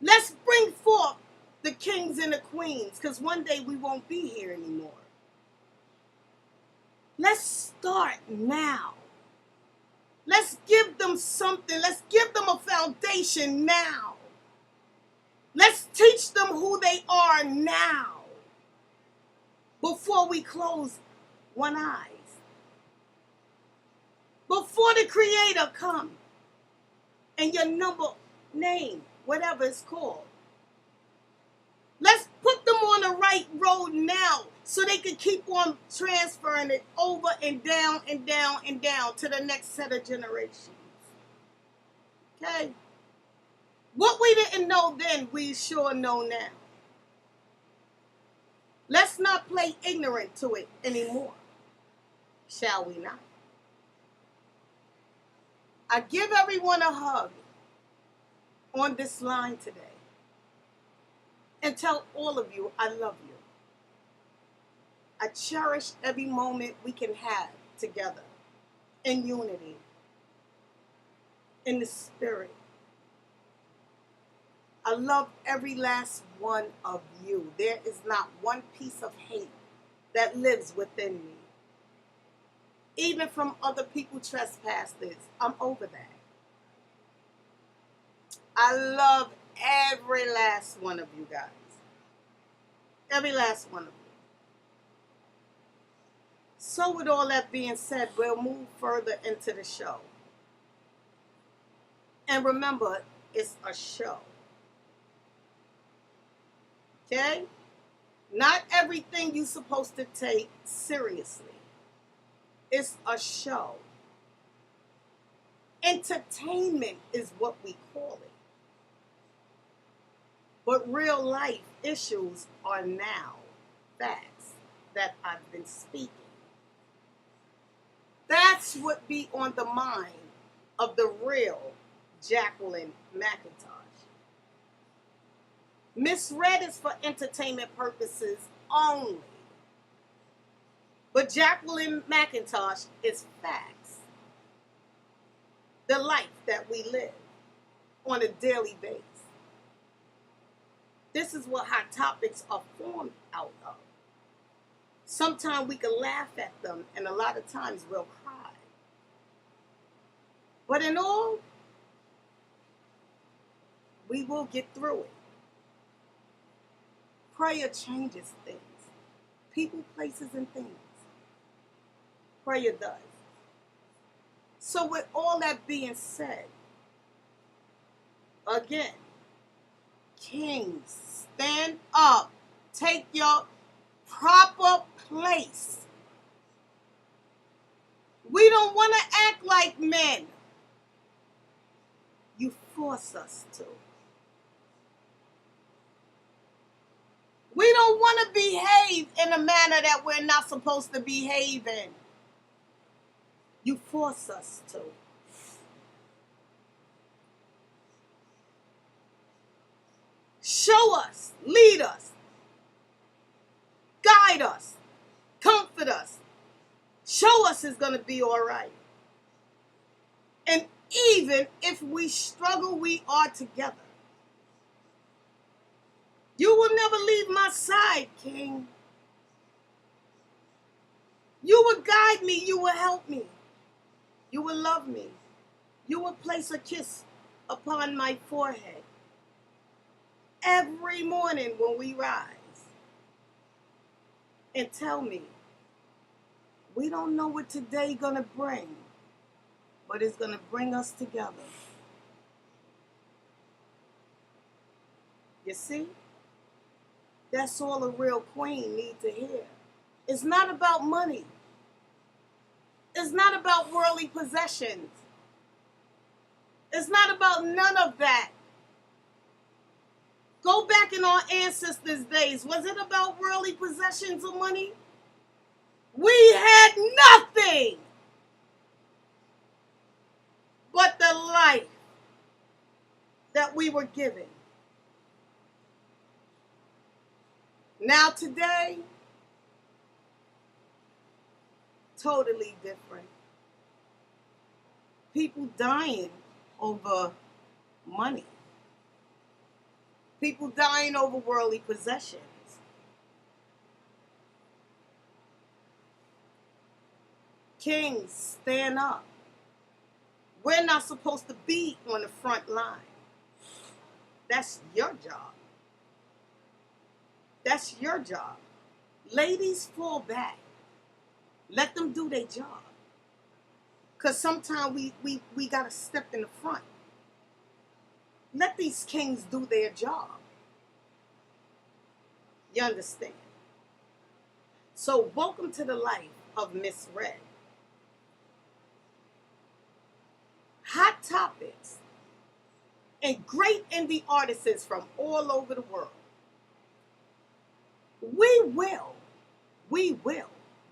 Let's bring forth the kings and the queens, because one day we won't be here anymore. Let's start now. Let's give them something. Let's give them a foundation now. Let's teach them who they are now before we close one eye. Before the Creator come and your name, whatever it's called. Let's put them on the right road now so they can keep on transferring it over and down and down and down to the next set of generations. Okay? What we didn't know then, we sure know now. Let's not play ignorant to it anymore. Shall we not? I give everyone a hug on this line today and tell all of you I love you. I cherish every moment we can have together in unity, in the spirit. I love every last one of you. There is not one piece of hate that lives within me. Even from other people trespassers, I'm over that. I love every last one of you guys. Every last one of you. So with all that being said, we'll move further into the show. And remember, it's a show. Okay? Not everything you're supposed to take seriously. It's a show. Entertainment is what we call it. But real life issues are now facts that I've been speaking. That's what be on the mind of the real Jacqueline McIntosh. Misread is for entertainment purposes only. But Jacqueline McIntosh is facts. The life that we live on a daily basis. This is what hot topics are formed out of. Sometimes we can laugh at them, and a lot of times we'll cry. But in all, we will get through it. Prayer changes things. People, places, and things. Prayer does. So with all that being said, again, kings, stand up. Take your proper place. We don't want to act like men. You force us to. We don't want to behave in a manner that we're not supposed to behave in. You force us to. Show us, lead us, guide us, comfort us. Show us it's going to be all right. And even if we struggle, we are together. You will never leave my side, King. You will guide me. You will help me. You will love me. You will place a kiss upon my forehead every morning when we rise and tell me, we don't know what today gonna bring, but it's gonna bring us together. You see? That's all a real queen needs to hear. It's not about money. It's not about worldly possessions. It's not about none of that. Go back in our ancestors' days. Was it about worldly possessions or money? We had nothing but the life that we were given. Now today, totally different. People dying over money. People dying over worldly possessions. Kings, stand up. We're not supposed to be on the front line. That's your job. That's your job. Ladies, fall back. Let them do their job. Because sometimes we got to step in the front. Let these kings do their job. You understand? So, welcome to the life of Miss Red. Hot topics and great indie artists from all over the world. We will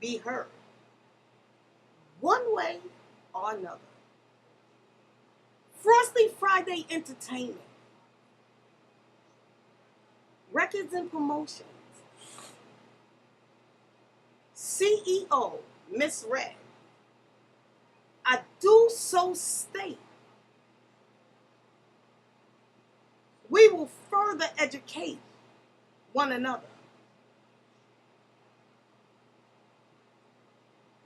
be heard one way or another. Frosty Friday Entertainment. Records and Promotions. CEO, Miss Red. I do so state we will further educate one another.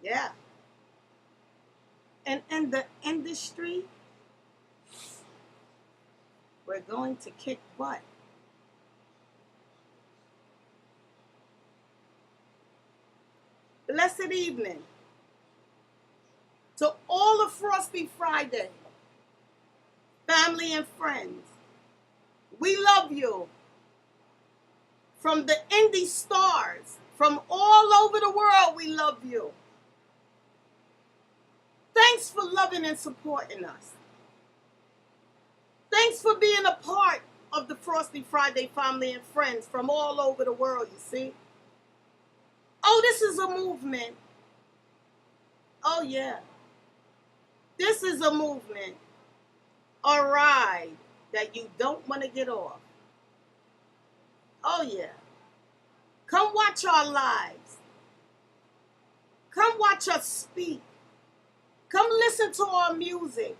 Yeah. And in the industry, we're going to kick butt. Blessed evening to all of Frosty Friday, family and friends. We love you. From the indie stars, from all over the world, we love you. Thanks for loving and supporting us. Thanks for being a part of the Frosty Friday family and friends from all over the world, you see. Oh, this is a movement. Oh, yeah. This is a movement. A ride that you don't want to get off. Oh, yeah. Come watch our lives. Come watch us speak. Come listen to our music.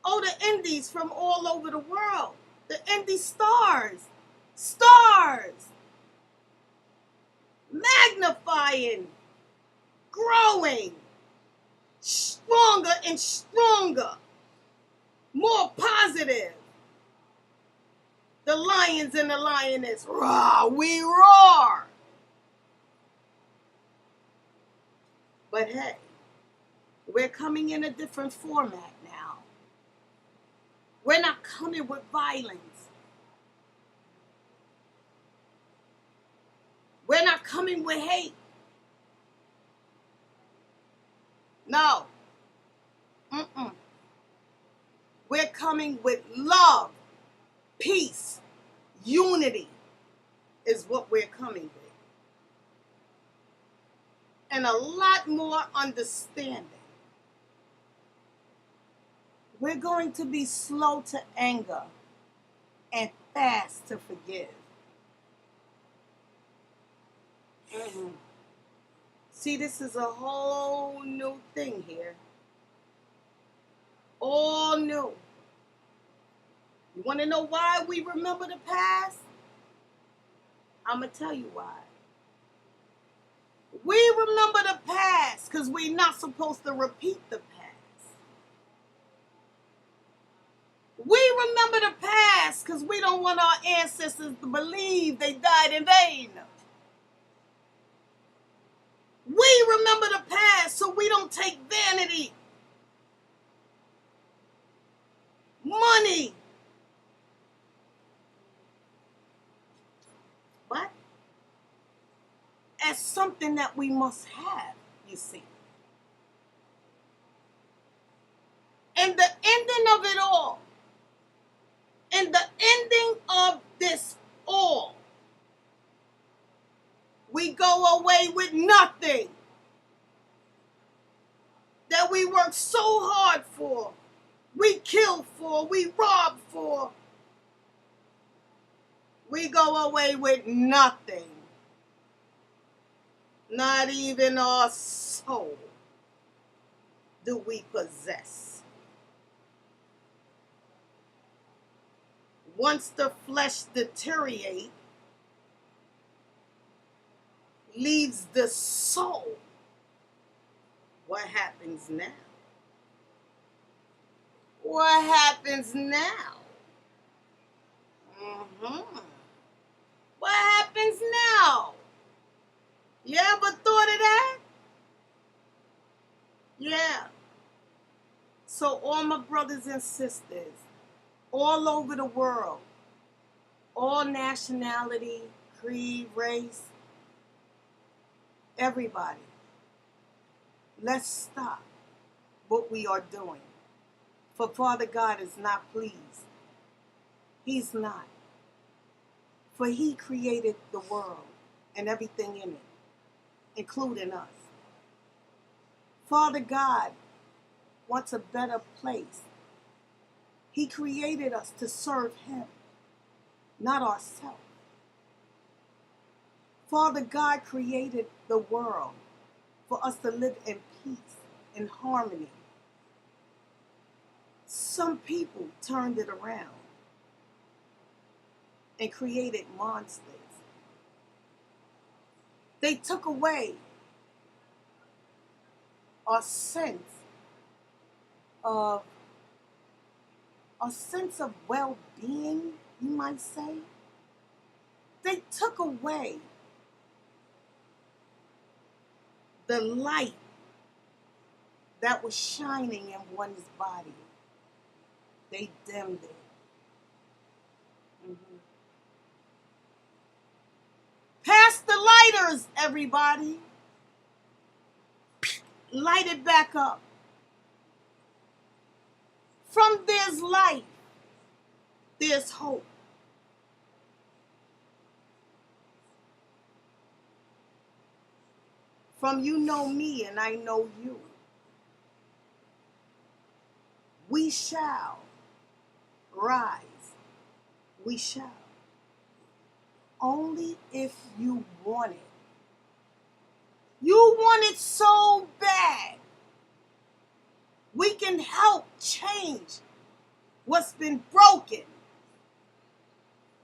Oh, the indies from all over the world. The indie stars. Stars. Magnifying. Growing. Stronger and stronger. More positive. The lions and the lioness. Roar, we roar. But hey, we're coming in a different format now. We're not coming with violence. We're not coming with hate. No. coming with love, peace, unity is what we're coming with. And a lot more understanding. We're going to be slow to anger and fast to forgive. See, this is a whole new thing here. All new. You want to know why we remember the past? I'm going to tell you why. We remember the past because we're not supposed to repeat the past. We remember the past because we don't want our ancestors to believe they died in vain. We remember the past so we don't take vanity, money, what? As something that we must have, you see. And the ending of it all, and the ending of this all, we go away with nothing that we work so hard for, we kill for, we rob for. We go away with nothing. Not even our soul do we possess. Once the flesh deteriorates, leaves the soul, what happens now? What happens now? What happens now? You ever thought of that? Yeah. So all my brothers and sisters, all over the world, all nationality, creed, race, everybody, let's stop what we are doing. For Father God is not pleased. He's not. For He created the world and everything in it, including us. Father God wants a better place. He created us to serve Him, not ourselves. Father God created the world for us to live in peace and harmony. Some people turned it around and created monsters. They took away our sense of well-being, you might say. They took away the light that was shining in one's body. They dimmed it. Pass the lighters, everybody. Light it back up. From there's light, there's hope. From you know me and I know you. We shall rise. We shall. Only if you want it. You want it so bad. We can help change what's been broken.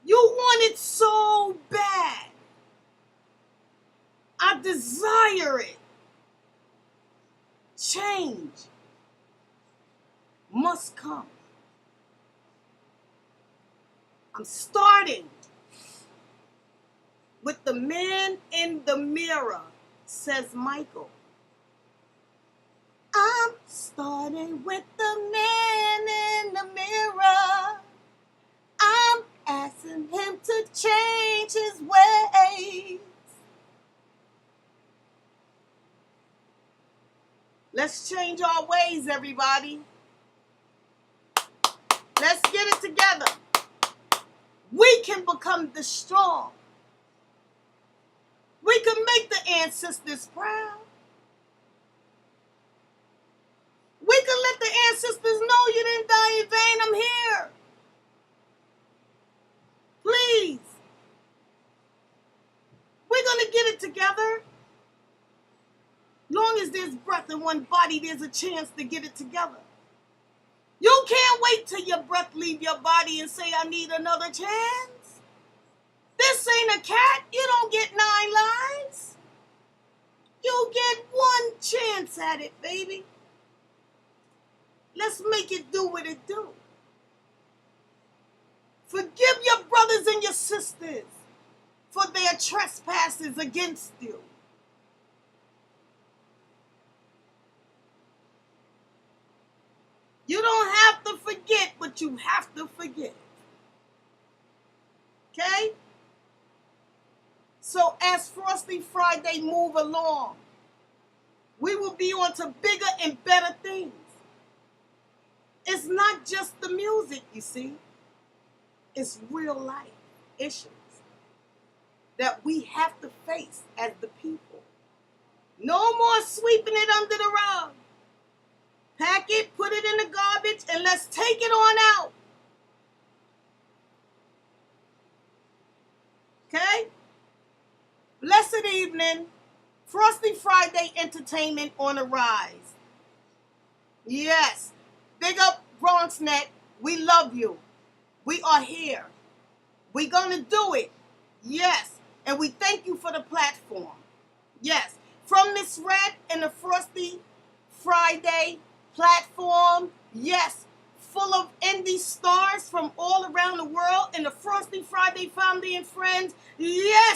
You want it so bad. I desire it. Change must come. I'm starting with the man in the mirror, says Michael. I'm starting with the man in the mirror. I'm asking him to change his ways. Let's change our ways, everybody. get it together. We can become the strong. We can make the ancestors proud. We can let the ancestors know you didn't die in vain. I'm here. Please. We're going to get it together. Long as there's breath in one body, there's a chance to get it together. You can't wait till your breath leave your body and say, I need another chance. This ain't a cat. You don't get 9 lives. You get 1 chance at it, baby. Let's make it do what it do. Forgive your brothers and your sisters for their trespasses against you. You don't have to forget, but you have to forgive. Okay? So as Frosty Friday move along, we will be on to bigger and better things. It's not just the music, you see. It's real life issues that we have to face as the people. No more sweeping it under the rug. Pack it, put it in the garbage, and let's take it on out. Okay? Blessed evening. Frosty Friday entertainment on the rise. Yes. Big up BronxNet. We love you. We are here. We're going to do it. Yes. And we thank you for the platform. Yes. From Miss Red and the Frosty Friday platform. Yes. Full of indie stars from all around the world and the Frosty Friday family and friends. Yes.